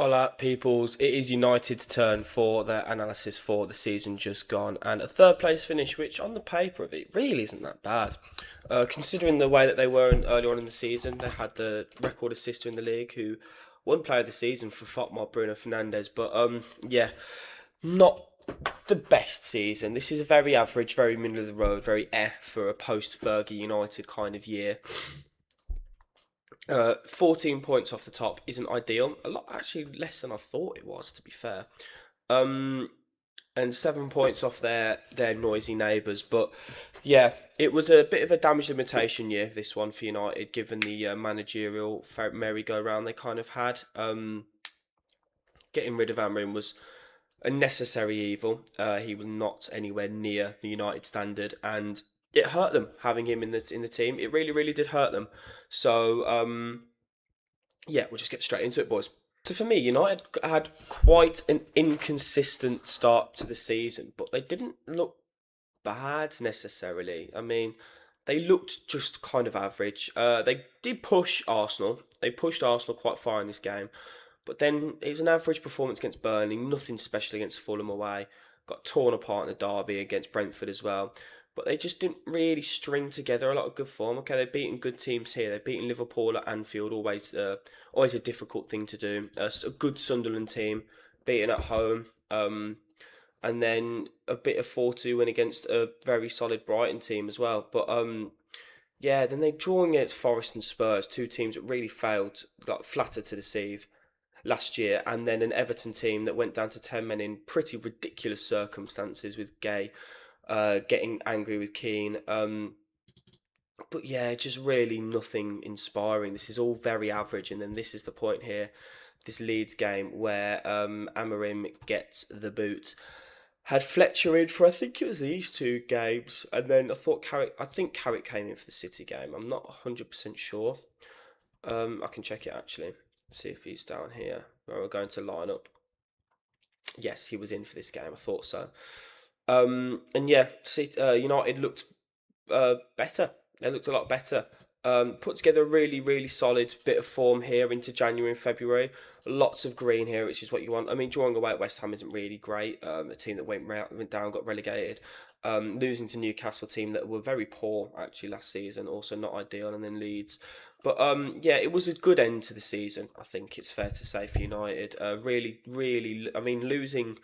Hola, peoples. It is United's turn for their analysis for the season just gone, and a third place finish, which on the paper of it really isn't that bad. Considering the way that they were earlier on in the season, they had the record assister in the league who won player of the season for Fotmar Bruno Fernandes, but yeah, not the best season. This is a very average, very middle of the road, very for a post Fergie United kind of year. 14 points off the top isn't ideal. A lot, actually, less than I thought it was, to be fair. Um, and 7 points off their noisy neighbours. But yeah, it was a bit of a damage limitation year, this one for United, given the managerial merry-go-round they kind of had. Getting rid of Amrin was a necessary evil. He was not anywhere near the United standard, and it hurt them having him in the team. It really, really did hurt them. So yeah, we'll just get straight into it, boys. So for me, United had quite an inconsistent start to the season, but they didn't look bad necessarily. I mean, they looked just kind of average. They did push Arsenal. They pushed Arsenal quite far in this game, but then it was an average performance against Burnley. Nothing special against Fulham away. Got torn apart in the derby against Brentford as well. But they just didn't really string together a lot of good form. Okay, they've beaten good teams here. They've beaten Liverpool at Anfield, always a difficult thing to do. A good Sunderland team, beaten at home. And then a bit of 4-2 win against a very solid Brighton team as well. But yeah, then they draw against Forest and Spurs, two teams that really failed, like flattered to deceive last year, and then an Everton team that went down to 10 men in pretty ridiculous circumstances with Gay getting angry with Keane. But yeah, just really nothing inspiring. This is all very average, and then this is the point here, this Leeds game where Amorim gets the boot. Had Fletcher in for I think it was these two games, and then I think Carrick came in for the City game. I'm not 100% sure. I can check it actually, see if he's down here. Where we're going to line up. Yes, he was in for this game. I thought so. And yeah, United looked better. They looked a lot better. Put together a really, really solid bit of form here into January and February. Lots of green here, which is what you want. I mean, drawing away at West Ham isn't really great. The team that went down got relegated. Losing to Newcastle, team that were very poor actually last season, also not ideal, and then Leeds. But yeah, it was a good end to the season. I think it's fair to say for United. Really, really. I mean, losing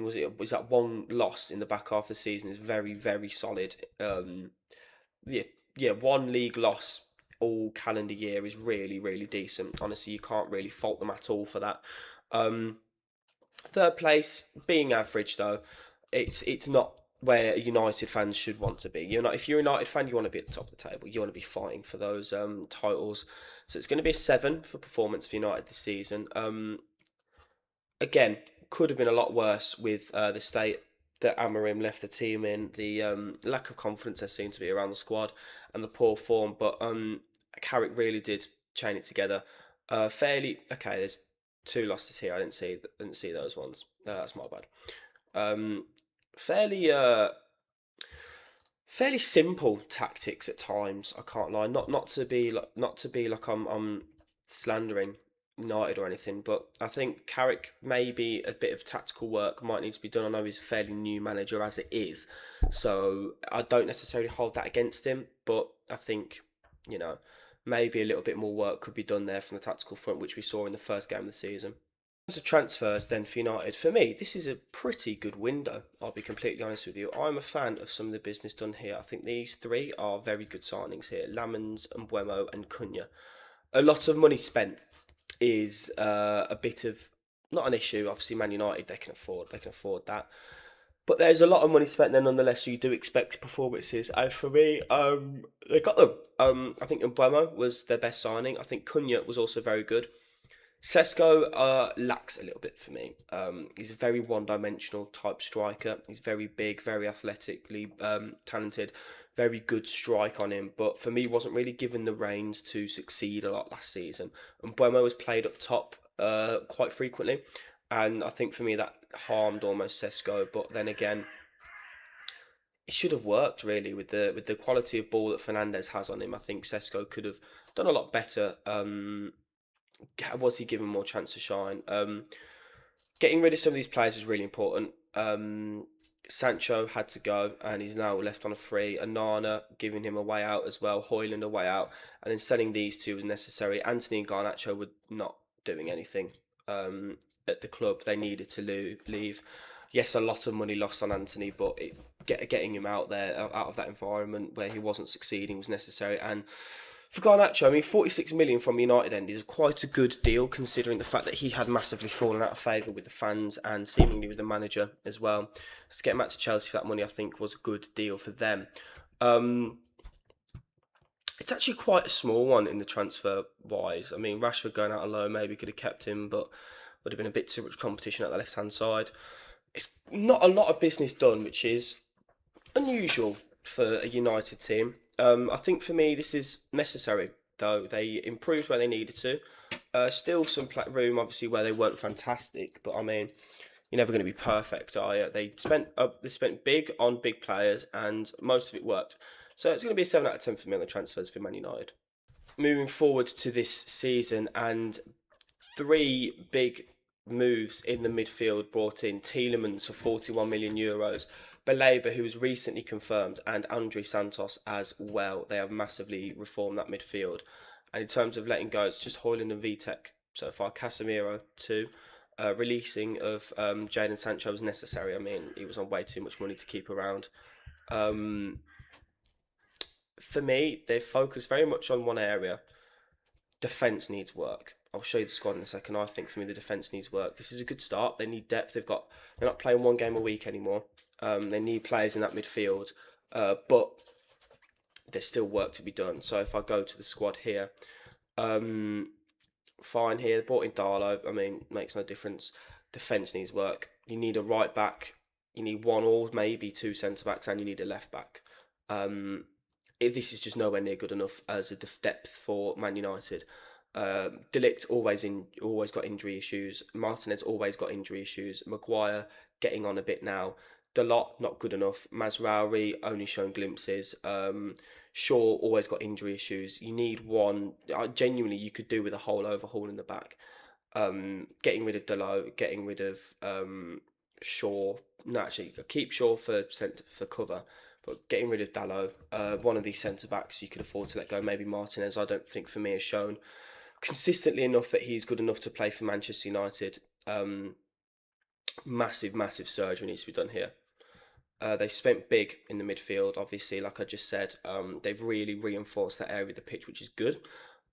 was that one loss in the back half of the season is very, very solid. Yeah, yeah, one league loss all calendar year is really, really decent. Honestly, you can't really fault them at all for that. Um, Third place, being average though, it's not where United fans should want to be. If you're a United fan, you want to be at the top of the table. You want to be fighting for those titles. So it's going to be a 7 for performance for United this season. Again, could have been a lot worse with the state that Amorim left the team in, the lack of confidence there seemed to be around the squad, and the poor form. But Carrick really did chain it together. Fairly okay. There's two losses here. I didn't see those ones. That's my bad. Um, fairly fairly simple tactics at times. I can't lie. Not to be like I'm slandering United or anything, but I think Carrick maybe a bit of tactical work might need to be done. I know he's a fairly new manager as it is, so I don't necessarily hold that against him. But I think you know maybe a little bit more work could be done there from the tactical front, which we saw in the first game of the season. In terms of transfers, then for United, for me, this is a pretty good window. I'll be completely honest with you. I'm a fan of some of the business done here. I think these three are very good signings here: Lamens, Mbuemo, and Cunha. A lot of money spent is a bit of not an issue. Obviously, Man United they can afford that. But there's a lot of money spent there nonetheless, so you do expect performances. And for me, they got them. I think Mbuemo was their best signing. I think Cunha was also very good. Sesko lacks a little bit for me. He's a very one-dimensional type striker. He's very big, very athletically talented, very good strike on him. But for me, wasn't really given the reins to succeed a lot last season. And Buemo was played up top quite frequently, and I think for me that harmed almost Sesko. But then again, it should have worked really with the quality of ball that Fernandez has on him. I think Sesko could have done a lot better. Was he given more chance to shine? Getting rid of some of these players is really important. Sancho had to go, and he's now left on a free. Anana giving him a way out as well. Hoyland a way out, and then selling these two was necessary. Anthony and Garnacho were not doing anything at the club. They needed to leave. Yes, a lot of money lost on Anthony, but getting him out there, out of that environment where he wasn't succeeding, was necessary. And for Garnacho, I mean, 46 million from United end is quite a good deal considering the fact that he had massively fallen out of favour with the fans and seemingly with the manager as well. To get him out to Chelsea for that money, I think, was a good deal for them. Um, it's actually quite a small one in the transfer wise. I mean, Rashford going out alone maybe could have kept him, but would have been a bit too much competition at the left hand side. It's not a lot of business done, which is unusual for a United team. I think for me this is necessary though. They improved where they needed to. Still some room obviously where they weren't fantastic, but I mean you're never going to be perfect, are you? They spent big on big players and most of it worked. So it's going to be a 7 out of 10 for me on the transfers for Man United. Moving forward to this season, and three big moves in the midfield brought in Tielemans for 41 million euros, Baleba, who was recently confirmed, and Andre Santos as well. They have massively reformed that midfield. And in terms of letting go, it's just Hoyland and Vitek so far. Casemiro too. Releasing of Jadon Sancho was necessary. I mean, he was on way too much money to keep around. Um, for me, they've focused very much on one area. Defence needs work. I'll show you the squad in a second. I think for me the defence needs work. This is a good start. They need depth. They're not playing one game a week anymore. They need players in that midfield, but there's still work to be done. So if I go to the squad here, fine here. They brought in Darlow. I mean, makes no difference. Defence needs work. You need a right back. You need one or maybe two centre backs, and you need a left back. If this is just nowhere near good enough as a depth for Man United. Delict always got injury issues. Martinez always got injury issues. Maguire getting on a bit now. Dalot not good enough. Mazraoui only shown glimpses. Shaw always got injury issues. You need one. Genuinely, you could do with a whole overhaul in the back. Getting rid of Dalot, getting rid of Shaw. No, actually, keep Shaw for cover, but getting rid of Dalot, one of these centre backs you could afford to let go. Maybe Martinez. I don't think for me has shown consistently enough that he's good enough to play for Manchester United. Massive surgery needs to be done here. They spent big in the midfield, obviously, like I just said. They've really reinforced that area of the pitch, which is good.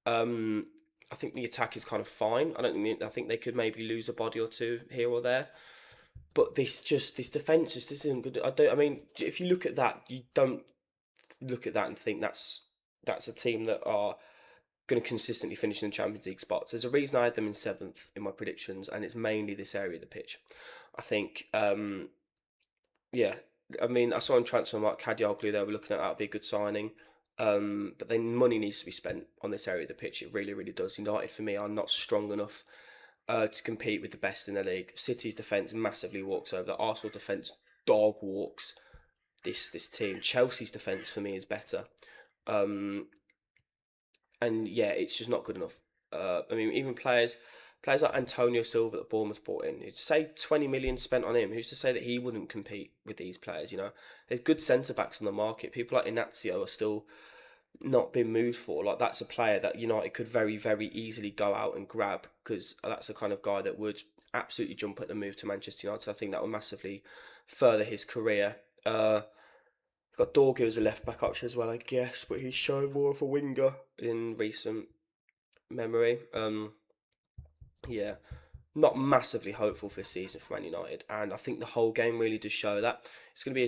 I think the attack is kind of fine. I think they could maybe lose a body or two here or there, but this defense just isn't good. I mean, if you look at that, you don't look at that and think that's a team that are going to consistently finish in the Champions League spots. There's a reason I had them in seventh in my predictions, and it's mainly this area of the pitch. I think, yeah, I mean, I saw on Transfermarkt Kadioglu, they were looking at that would be a good signing. But then money needs to be spent on this area of the pitch. It really, really does. United, for me, are not strong enough to compete with the best in the league. City's defence massively walks over. The Arsenal defence dog walks this team. Chelsea's defence, for me, is better. Um, and yeah, it's just not good enough. I mean, even players like Antonio Silva that Bournemouth brought in, you'd say 20 million spent on him. Who's to say that he wouldn't compete with these players? You know, there's good centre backs on the market. People like Inacio are still not been moved for. Like that's a player that United could very easily go out and grab because that's the kind of guy that would absolutely jump at the move to Manchester United. I think that will massively further his career. Got Dorgu as a left back option as well, I guess, but he's shown more of a winger in recent memory. Yeah, not massively hopeful for this season for Man United, and I think the whole game really does show that it's going to be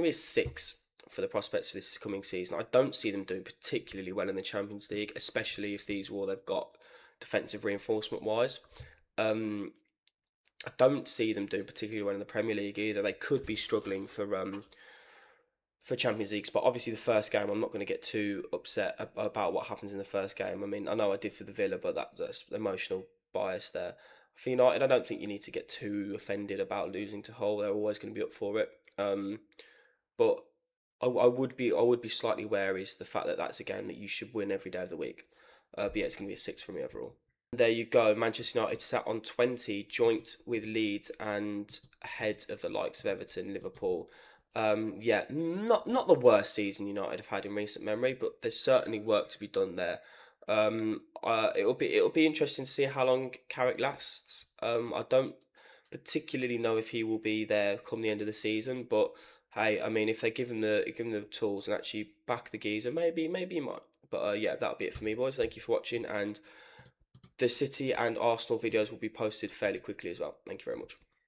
a 6 for the prospects for this coming season. I don't see them doing particularly well in the Champions League, especially if these are all they've got defensive reinforcement wise. I don't see them doing particularly well in the Premier League either. They could be struggling for Champions League spot. Obviously, the first game, I'm not going to get too upset about what happens in the first game. I mean, I know I did for the Villa, but that's emotional bias there. For United, I don't think you need to get too offended about losing to Hull. They're always going to be up for it. But I would be slightly wary is the fact that that's a game that you should win every day of the week. But yeah, it's going to be a 6 for me overall. There you go. Manchester United sat on 20, joint with Leeds and ahead of the likes of Everton, Liverpool. Yeah, not the worst season United have had in recent memory, but there's certainly work to be done there. It'll be interesting to see how long Carrick lasts. I don't particularly know if he will be there come the end of the season, but hey, I mean, if they give him the tools and actually back the geezer, maybe he might. But yeah, that'll be it for me, boys. Thank you for watching, and the City and Arsenal videos will be posted fairly quickly as well. Thank you very much.